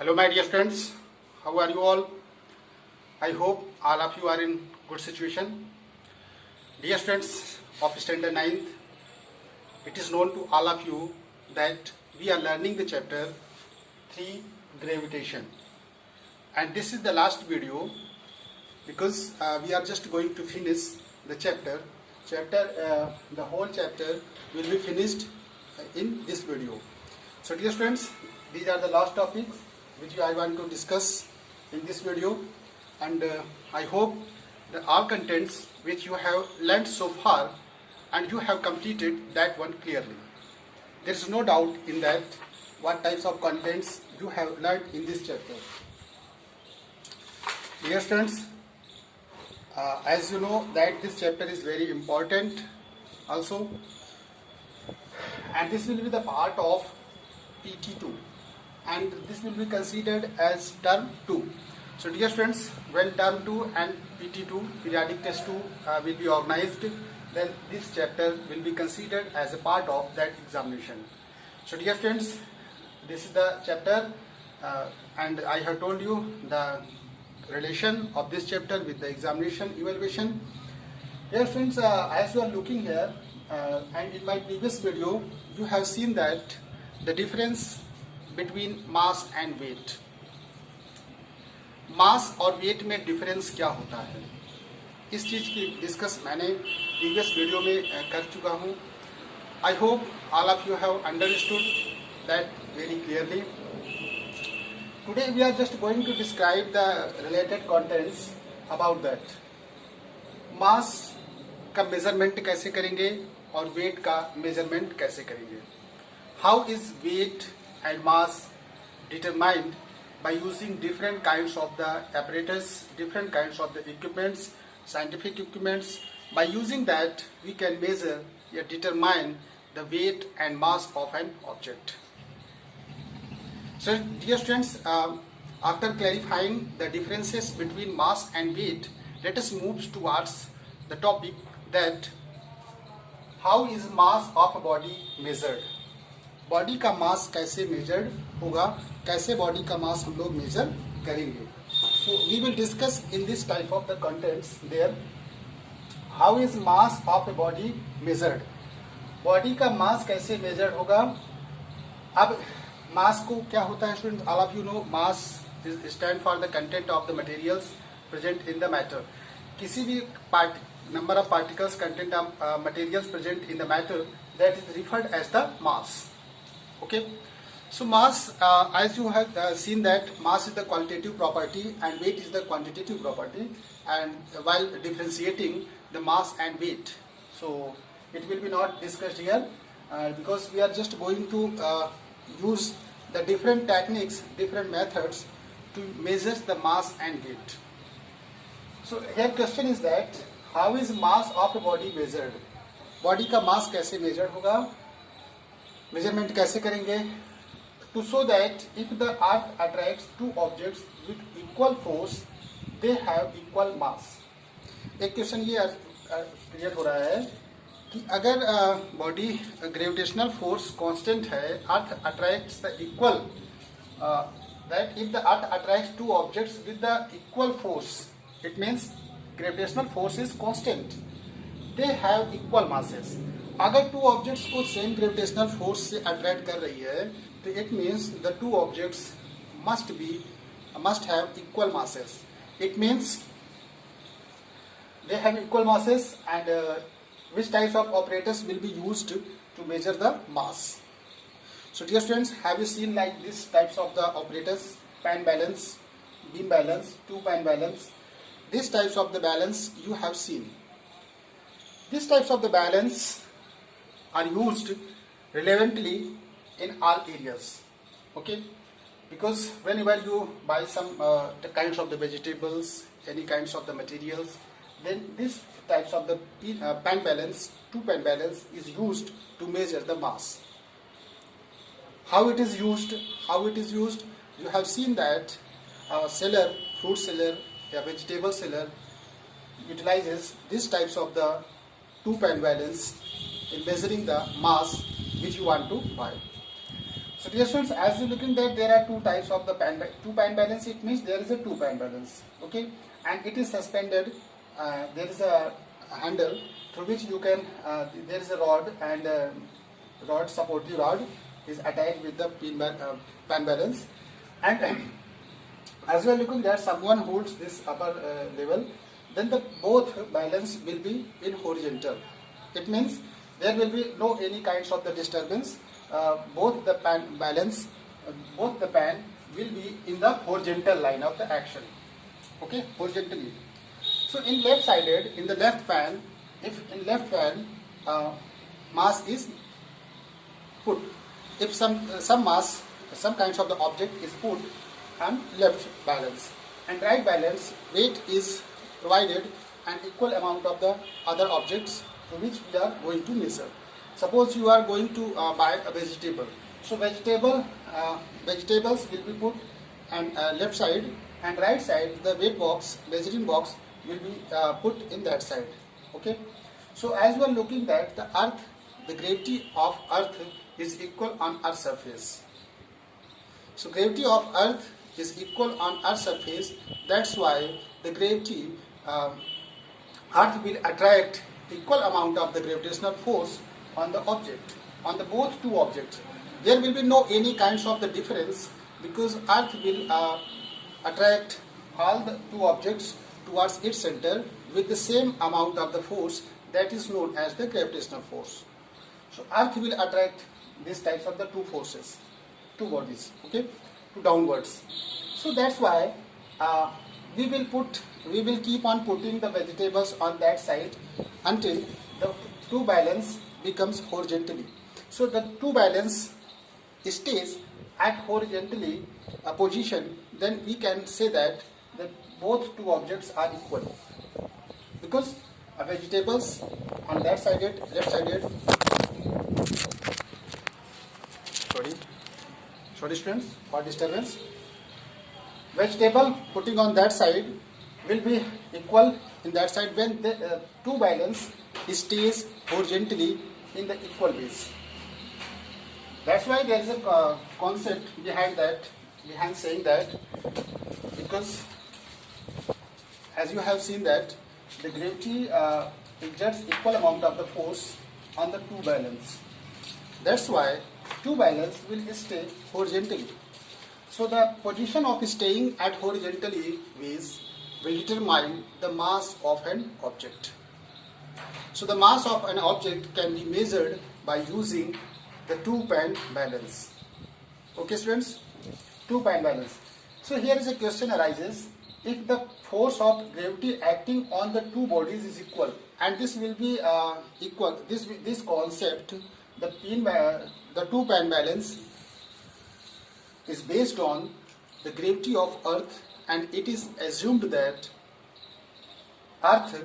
Hello my dear friends, how are you all? I hope all of you are in good situation. Dear friends of standard 9th, it is known to all of you that we are learning the chapter 3 gravitation, and this is the last video because we are just going to finish the chapter. The whole chapter will be finished in this video. So dear friends, these are the last topics which I want to discuss in this video, and I hope that all contents which you have learned so far and you have completed that one clearly. There is no doubt in that what types of contents you have learned in this chapter. Dear friends, as you know that this chapter is very important also, and this will be the part of PT2, and this will be considered as term 2. So dear friends, when term 2 and PT2 periodic test 2 will be organized, then this chapter will be considered as a part of that examination. So dear friends, this is the chapter and I have told you the relation of this chapter with the examination evaluation. Dear friends, as you are looking here and in my previous video, you have seen that the difference between mass and weight. मास और wait में difference क्या होता है, इस चीज़ की discuss मैंने previous video में कर चुका हूँ. I hope all of you have understood that very clearly. Today we are just going to describe the related contents about that. Mass का मेजरमेंट कैसे करेंगे और वेट का मेजरमेंट कैसे करेंगे. How is weight and mass determined by using different kinds of the apparatus, different kinds of the equipments, scientific equipments. By using that, we can measure or determine the weight and mass of an object. So, dear students, after clarifying the differences between mass and weight, let us move towards the topic that how is mass of a body measured. Body का mass कैसे measured होगा, कैसे body का मास हम लोग measure करेंगे. So we will discuss in this type of the contents there. How is mass of a body measured. Body का mass कैसे मेजर्ड होगा. अब मास को क्या होता है student, all of you know mass is stand for the content of the materials present in the matter. किसी भी number of particles content of materials present in the matter, that is referred as the mass. Okay, so mass, as you have seen that mass is the qualitative property and weight is the quantitative property, and while differentiating the mass and weight, so it will be not discussed here because we are just going to use the different techniques, different methods to measure the mass and weight. So here question is that how is mass of a body measured. Body का mass कैसे measure होगा, measurement कैसे करेंगे. To show that if the earth attracts two objects with equal force they have equal mass. एक question ये clear हो रहा है कि अगर बॉडी ग्रेविटेशनल फोर्स कांस्टेंट है, अर्थ attracts the equal, that if the earth attracts two objects with the equal force, it means gravitational force is constant, they have equal masses. अगर two objects को same gravitational force से attract कर रही है तो it means the two objects must have equal masses. It means they have equal masses, and which types of operators will be used to measure the mass. So dear students, have you seen like these types of the operators, pan balance, beam balance, two pan balance. These types of the balance you have seen. These types of the balance are used relevantly in all areas. Okay, because whenever you buy some the kinds of the vegetables, any kinds of the materials, then these types of the pan balance, two pan balance is used to measure the mass. How it is used? You have seen that seller, fruit seller, a vegetable seller utilizes these types of the two pan balance in measuring the mass which you want to buy. So dear students, as you looking that there are two types of the two pan balance, it means there is a two pan balance, okay, and it is suspended. There is a handle through which you can, there is a rod, and rod, supportive rod is attached with the pan balance, and as we are looking that someone holds this upper level, then the both balance will be in horizontal. It means there will be no any kinds of the disturbance. Both the pan balance, both the pan will be in the horizontal line of the action. Okay, horizontally. So in left sided, in the left pan, if in left pan mass is put, if some mass, some kinds of the object is put on left balance, and right balance, weight is provided an equal amount of the other objects to which we are going to measure. Suppose you are going to buy a vegetable. So vegetables will be put on left side, and right side the weight box, measuring box will be put in that side. Okay. So as we are looking that the earth, the gravity of earth is equal on earth surface. So gravity of earth is equal on earth surface. That's why the gravity, earth will attract equal amount of the gravitational force on the object, on the both two objects. There will be no any kinds of the difference, because earth will attract all the two objects towards its center with the same amount of the force that is known as the gravitational force. So earth will attract these types of the two forces, two bodies, okay, to downwards. So that's why we will keep on putting the vegetables on that side until the two balance becomes horizontally. So the two balance stays at horizontally position, then we can say that both two objects are equal, because vegetables on that sided, left sided, sorry students for disturbance, vegetable putting on that side will be equal in that side when the two balance stays horizontally in the equal ways. That's why there is a concept behind that, behind saying that, because as you have seen that the gravity exerts equal amount of the force on the two balance. That's why two balance will stay horizontally. So the position of staying at horizontally ways will determine the mass of an object. So the mass of an object can be measured by using the two pan balance. Okay students, two pan balance. So here is a question arises, if the force of gravity acting on the two bodies is equal, and this will be equal, this concept, the two pan balance is based on the gravity of earth, and it is assumed that earth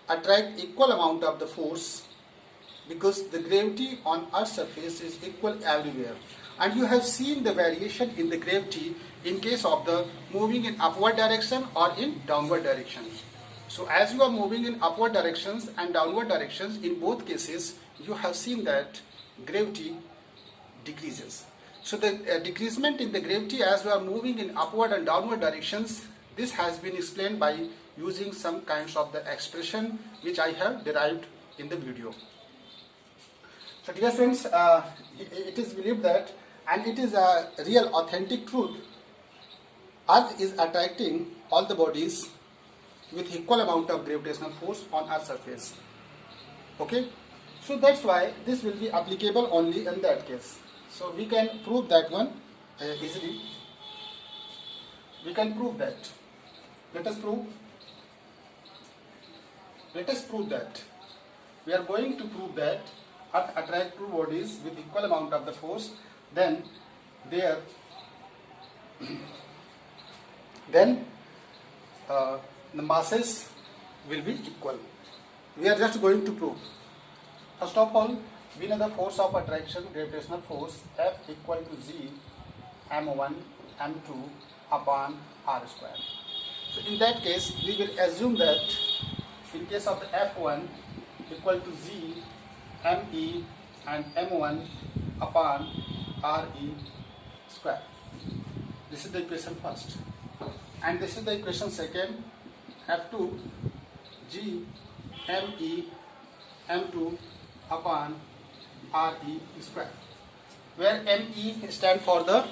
attract equal amount of the force, because the gravity on earth's surface is equal everywhere, and you have seen the variation in the gravity in case of the moving in upward direction or in downward direction. So as you are moving in upward directions and downward directions, in both cases you have seen that gravity decreases. So the decreasement in the gravity as we are moving in upward and downward directions, this has been explained by using some kinds of the expression which I have derived in the video. So dear friends, it is believed that, and it is a real authentic truth, earth is attracting all the bodies with equal amount of gravitational force on earth's surface. Okay, so that's why this will be applicable only in that case. So we can prove that one easily. We can prove that. Let us prove that. We are going to prove that earth attract two bodies with equal amount of the force, then the masses will be equal. We are just going to prove. First of all, we know the force of attraction, gravitational force, F equal to G m1 m2 upon r square. So in that case, we will assume that in case of the F1 equal to G me and m1 upon RE square. This is the equation first, and this is the equation second. F2 G ME M2 upon RE square, where ME stand for the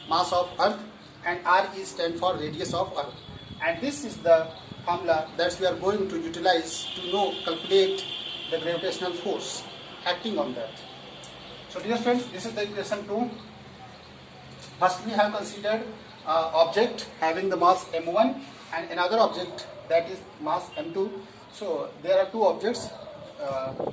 mass of Earth and RE stand for radius of Earth. And this is the formula that we are going to utilize to calculate the gravitational force acting on that. So dear friends, this is the equation 2. First we have considered object having the mass m1 and another object that is mass m2. So there are two objects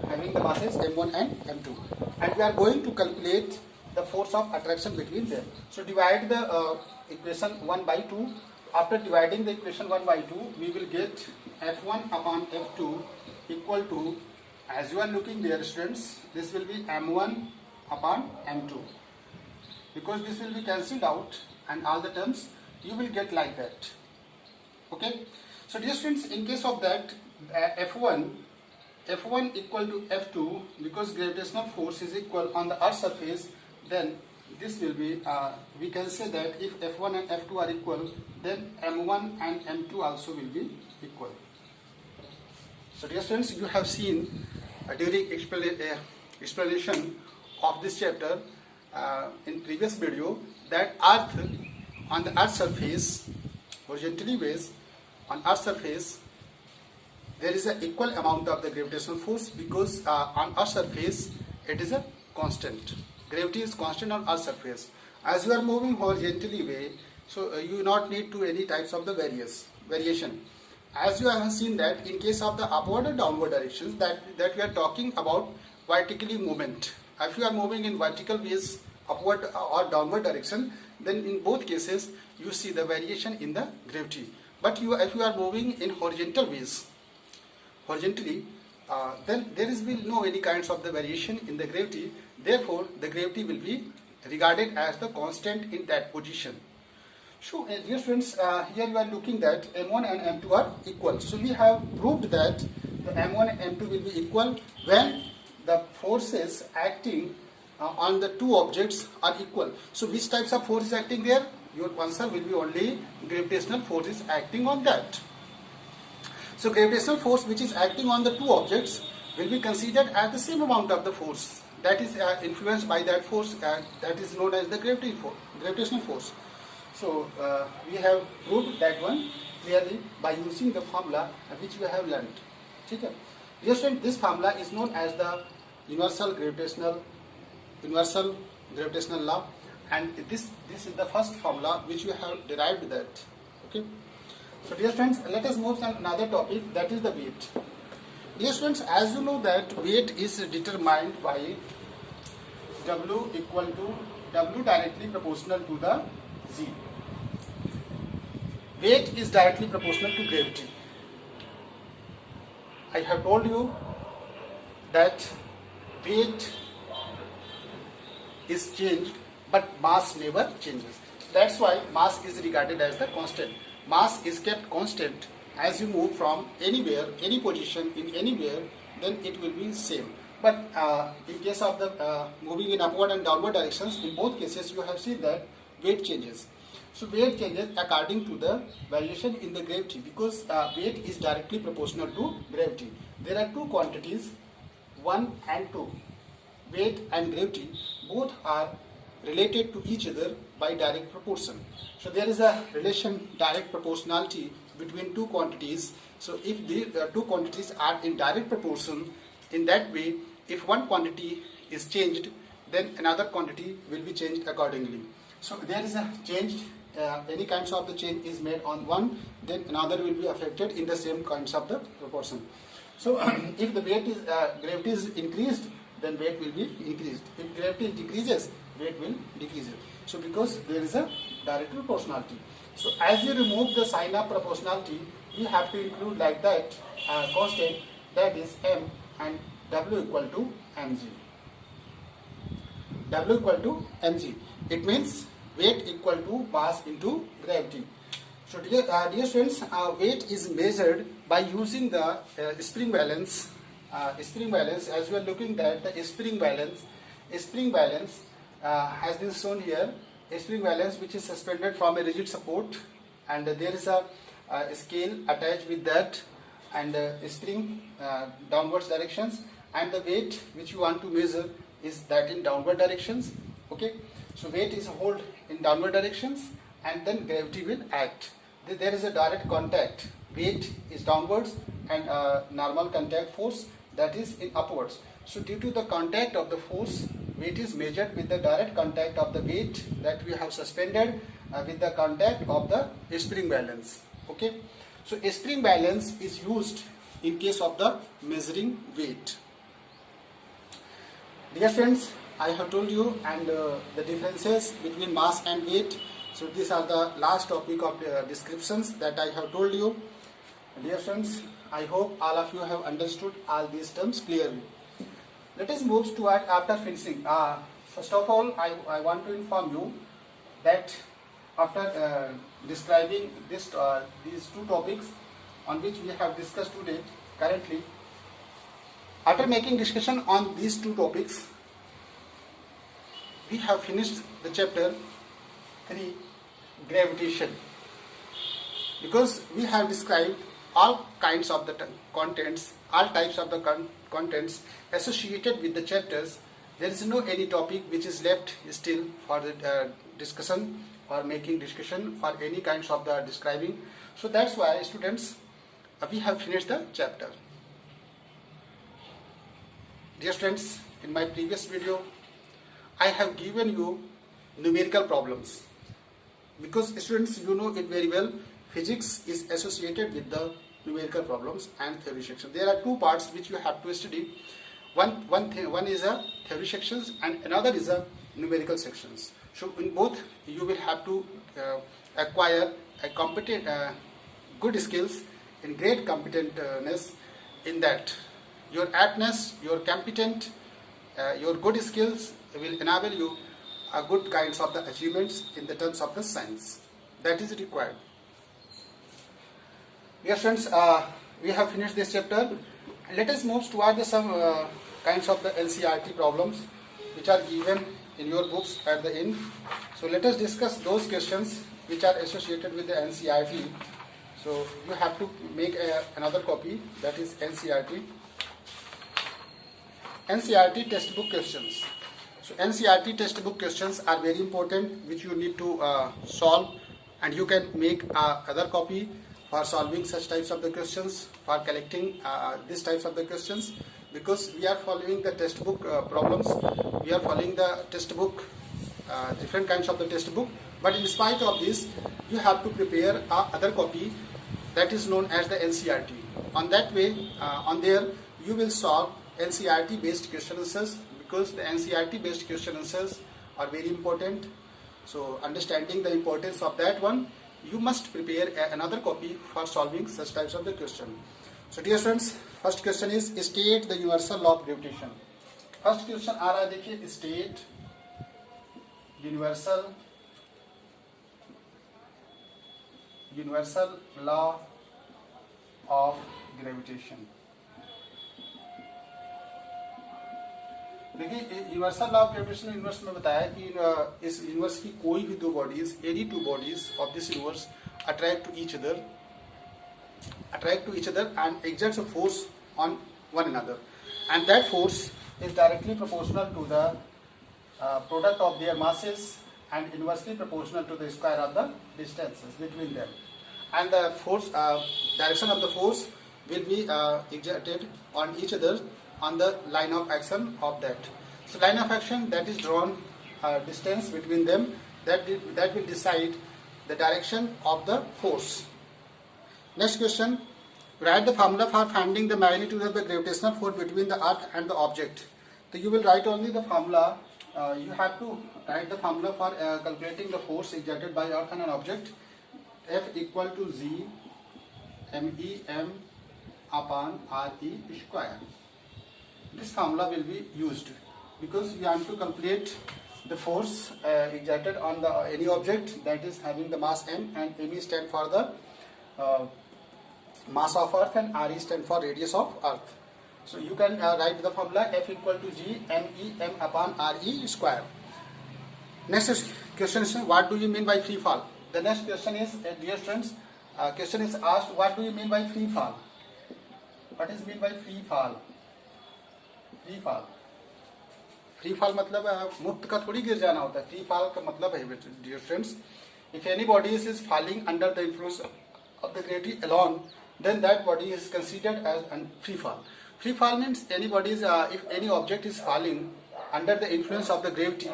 having the masses m1 and m2, and we are going to calculate the force of attraction between them. So divide the equation 1 by 2. After dividing the equation 1 by 2, we will get F1 upon F2 equal to, as you are looking there students, this will be m1 upon m2, because this will be cancelled out and all the terms you will get like that. Okay. So dear students, in case of that, F1 equal to F2, because gravitational force is equal on the Earth's surface, then this will be, we can say that if F1 and F2 are equal, then M1 and M2 also will be equal. So dear students, you have seen during explanation of this chapter in previous video that Earth, on the Earth's surface, horizontally ways on Earth's surface, there is an equal amount of the gravitational force, because on Earth's surface it is a constant. Gravity is constant on Earth's surface. As you are moving horizontally way, so you not need to any types of the variation. As you have seen that in case of the upward or downward directions, that we are talking about vertically movement. If you are moving in vertical ways, upward or downward direction, then in both cases you see the variation in the gravity. But if you are moving in horizontal ways, horizontally, then there will no any kinds of the variation in the gravity. Therefore, the gravity will be regarded as the constant in that position. So, dear friends, here you are looking that M1 and M2 are equal. So, we have proved that the M1 and M2 will be equal when the forces acting on the two objects are equal. So, which types of forces acting there? Your answer will be only gravitational forces acting on that. So, gravitational force which is acting on the two objects will be considered as the same amount of the force that is influenced by that force, that is known as the gravitational force. So, we have proved that one clearly by using the formula which we have learned. Okay. Dear student, this formula is known as the universal gravitational law, and this is the first formula which we have derived that. Okay. So dear friends, let us move to another topic, that is the weight. Dear students, as you know that weight is determined by W equal to W directly proportional to the Z. Weight is directly proportional to gravity. I have told you that weight is changed but mass never changes. That's why mass is regarded as the constant. Mass is kept constant as you move from anywhere, any position in anywhere, then it will be same. But in case of the moving in upward and downward directions, in both cases you have seen that weight changes. So weight changes according to the variation in the gravity, because weight is directly proportional to gravity. There are two quantities, 1 and 2. Weight and gravity both are related to each other by direct proportion. So there is a relation, direct proportionality between two quantities. So if the two quantities are in direct proportion, in that way, if one quantity is changed, then another quantity will be changed accordingly. So there is a change, any kinds of the change is made on one, then another will be affected in the same kinds of the proportion. So if the weight is gravity is increased, then weight will be increased. If gravity decreases, weight will decrease. So because there is a direct proportionality. So as you remove the sign of proportionality, you have to include like that constant, that is m, and W equal to mg. W equal to mg. It means weight equal to mass into gravity. So dear students, weight is measured by using the spring balance. As you are looking at the spring balance has been shown here. A spring balance which is suspended from a rigid support, and there is a scale attached with that, and a spring downwards directions, and the weight which you want to measure is that in downward directions. Okay, so weight is held in downward directions, and then gravity will act. There is a direct contact, weight is downwards, and normal contact force that is in upwards. So due to the contact of the force, weight is measured with the direct contact of the weight that we have suspended with the contact of the spring balance. Okay, so a spring balance is used in case of the measuring weight. Dear friends, I have told you and the differences between mass and weight. So these are the last topic of descriptions that I have told you. Dear friends, I hope all of you have understood all these terms clearly. Let us move to after finishing. First of all, I want to inform you that after describing these two topics on which we have discussed today, currently, after making discussion on these two topics, we have finished the chapter 3, gravitation, because we have described all kinds of the contents, all types of the contents associated with the chapters. There is no any topic which is left still for the discussion or making discussion for any kinds of the describing. So that's why, students, we have finished the chapter. Dear friends, in my previous video, I have given you numerical problems, because students, you know it very well, physics is associated with the numerical problems and theory section. There are two parts which you have to study. One is a theory sections and another is a numerical sections. So in both you will have to acquire a competent, good skills and great competentness in that. Your aptness, your competent, your good skills will enable you a good kinds of the achievements in the terms of the science. That is required. Dear friends, we have finished this chapter. Let us move toward some kinds of the NCERT problems which are given in your books at the end. So let us discuss those questions which are associated with the NCERT. So you have to make another copy, that is NCERT. NCERT textbook questions. So NCERT textbook questions are very important, which you need to solve, and you can make other copy for solving such types of the questions, for collecting these types of the questions, because we are following the textbook problems, we are following the textbook, different kinds of the textbook, but in spite of this, you have to prepare other copy that is known as the NCERT. On that way, on there, you will solve NCERT based question answers, because the NCERT based question answers are very important. So understanding the importance of that one, you must prepare another copy for solving such types of the question. So dear friends, first question is state the universal law of gravitation. First question आ रहा है, देखिए, state universal law of gravitation. देखिए, universal law of gravitation universe में बताया कि इस universe की कोई भी दो bodies, any two bodies of this universe attract to each other and exert a force on one another, and that force is directly proportional to the product of their masses and inversely proportional to the square of the distances between them, and the force direction of the force will be exerted on each other on the line of action of that. So line of action that is drawn, distance between them, that will decide the direction of the force. Next question, write the formula for finding the magnitude of the gravitational force between the earth and the object. So you will write only the formula, you have to write the formula for calculating the force exerted by earth on an object. F equal to Z MEM upon RE square. This formula will be used because we want to calculate the force exerted on the any object that is having the mass m, and m stand for the mass of earth and re stand for radius of earth. So you can write the formula F equal to G MEM upon RE square. Next question is, what do you mean by free fall? The next question is, dear students, question is asked, what do you mean by free fall? What is mean by free fall? Free fall. Free fall मतलब मुक्त का थोड़ी गिर जाना होता है. Free fall का मतलब है dear students, if any body is falling under the influence of the gravity alone, then that body is considered as a free fall. Free fall means any body is if any object is falling under the influence of the gravity,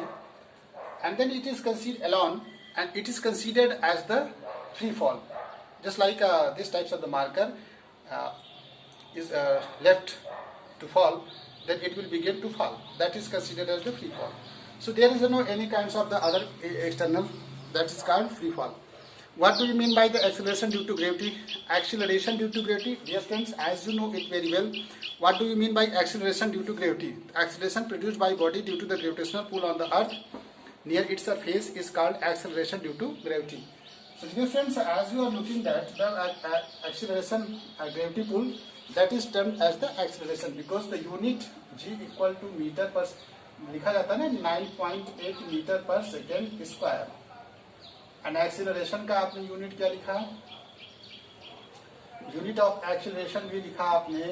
and then it is considered alone, and it is considered as the free fall. Just like these types of the marker is left to fall, then it will begin to fall. That is considered as the free fall. So there is no any kinds of the other external, that is called free fall. What do you mean by the acceleration due to gravity? Acceleration due to gravity, dear friends, as you know it very well, what do you mean by acceleration due to gravity? Acceleration produced by body due to the gravitational pull on the earth near its surface is called acceleration due to gravity. So dear friends, as you are looking at the acceleration gravity pull, that is termed as the acceleration, because the unit g equal to meter per, लिखा जाता है ना 9.8 metre पर second square. And acceleration का आपने unit क्या लिखा? Unit of acceleration भी लिखा आपने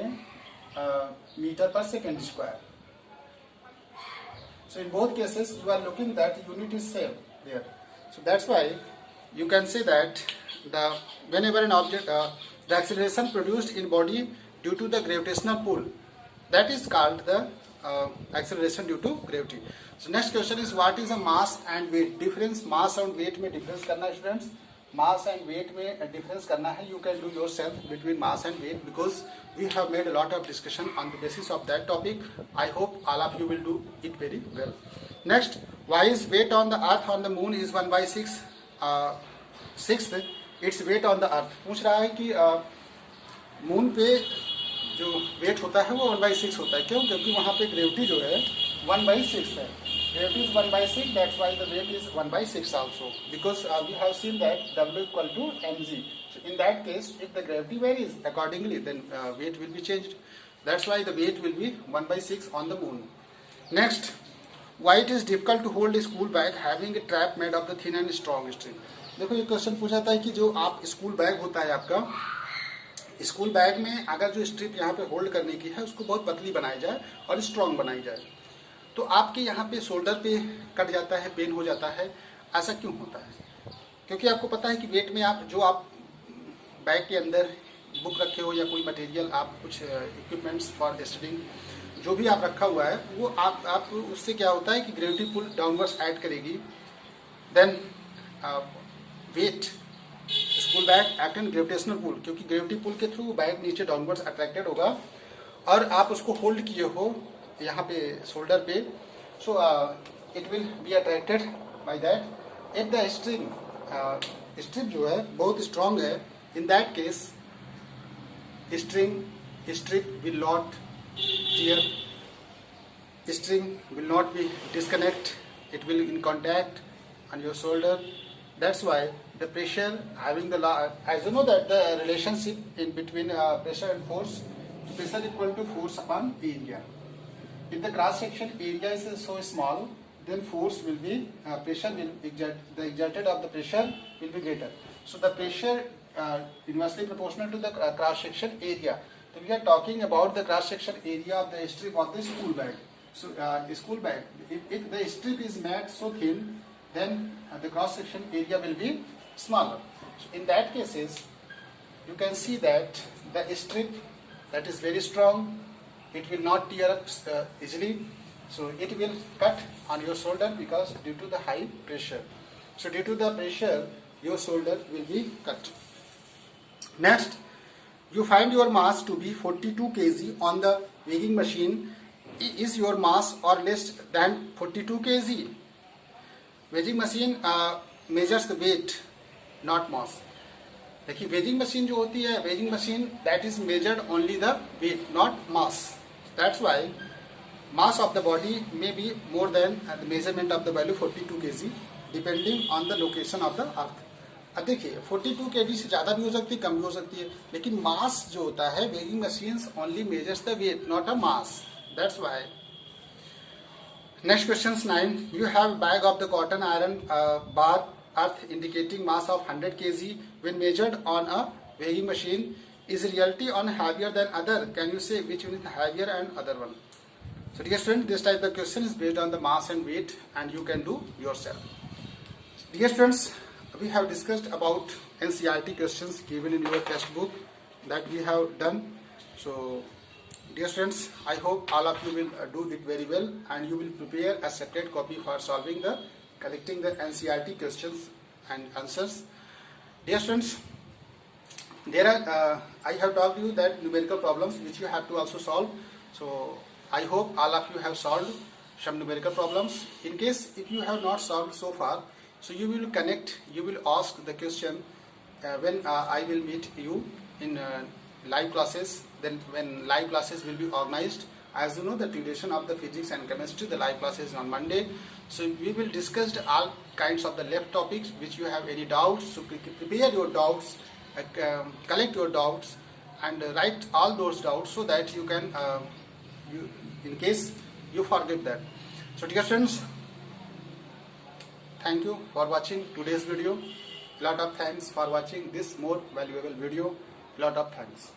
मीटर पर second square. So in both cases you are looking that unit is same there. So that's why you can say that whenever an object the acceleration produced in body due to the gravitational pull, that is called the acceleration due to gravity. So next question is, what is a mass and weight difference? Mass and weight में difference करना है students. Mass and weight में difference करना है. You can do yourself between mass and weight, because we have made a lot of discussion on the basis of that topic. I hope all of you will do it very well. Next, why is weight on the earth on the moon is 1/6? Sixth its weight on the earth. पूछ रहा है कि moon पे जो wait होता है वो 1/6 होता है. क्यों? क्योंकि वहाँ पे ग्रेविटी जो है 1/6 है. Gravity is 1/6, that's why the weight is 1/6 also, because we have seen that W equal to mg. So in that case, if the gravity varies accordingly, then weight will be changed. That's why the weight will be 1/6 on the moon. Next, why it is difficult to hold a school bag having a trap made of the thin and strong string? देखो ये question पूछा था कि जो आप school bag होता है आपका, स्कूल बैग में अगर जो स्ट्रिप यहाँ पे होल्ड करने की है उसको बहुत पतली बनाई जाए और स्ट्रॉन्ग बनाई जाए, तो आपके यहाँ पे शोल्डर पे कट जाता है, पेन हो जाता है. ऐसा क्यों होता है? क्योंकि आपको पता है कि वेट में आप जो आप बैग के अंदर बुक रखे हो या कोई मटेरियल, आप कुछ इक्विपमेंट्स फॉर स्टडिंग जो भी आप रखा हुआ है, वो आप उससे क्या होता है कि ग्रेविटी पुल डाउनवर्ड्स ऐड करेगी. Then weight school bag act in gravitational pull, क्योंकि ग्रेविटी पुल के थ्रू बैग नीचे डाउनवर्ड्स अट्रैक्टेड होगा और आप उसको होल्ड किए हो यहाँ पे शोल्डर पे. So it will be attracted by that. If the strip जो है बहुत स्ट्रांग है, in that case strip will not tear, string will not be disconnect, it will in contact on your shoulder. That's why the pressure having the as you know that the relationship in between pressure and force, pressure equal to force upon area. If the cross section area is so small, then force will be pressure will the exerted of the pressure will be greater. So the pressure inversely proportional to the cross section area. So we are talking about the cross section area of the strip of the school bag. So school bag, if the strip is made so thin, then the cross section area will be smaller. So in that cases, you can see that the strip that is very strong, it will not tear up easily. So it will cut on your shoulder because due to the high pressure. So due to the pressure, your shoulder will be cut. Next, you find your mass to be 42 kg on the weighing machine. Is your mass or less than 42 kg? Weighing machine measures the weight, not mass. देखिए weighing machine जो होती है, weighing machine that is measured only the weight not mass. That's why mass of the body may be more than the measurement of the value 42 kg depending on the location of the earth. अब देखिए 42 kg से ज़्यादा भी हो सकती है, कम भी हो सकती है, लेकिन मास जो होता है weighing machines only measures the weight not a mass. That's why Next questions 9. You have bag of the cotton iron bar earth indicating mass of 100 kg when measured on a weighing machine. Is reality on heavier than other? Can you say which one is heavier and other one? So dear student, this type of question is based on the mass and weight, and you can do yourself. Dear students, we have discussed about NCERT questions given in your textbook that we have done. So dear students, I hope all of you will do it very well, and you will prepare a separate copy for collecting the NCERT questions and answers. Dear students, I have told you that numerical problems which you have to also solve. So I hope all of you have solved some numerical problems. In case if you have not solved so far, so you will ask the question when I will meet you in live classes. Then when live classes will be organized, as you know, the duration of the physics and chemistry, the live classes on Monday. So we will discuss all kinds of the left topics which you have any doubts. So prepare your doubts, collect your doubts, and write all those doubts so that you can, in case you forget that. So dear friends, thank you for watching today's video. Lot of thanks for watching this more valuable video. Lot of thanks.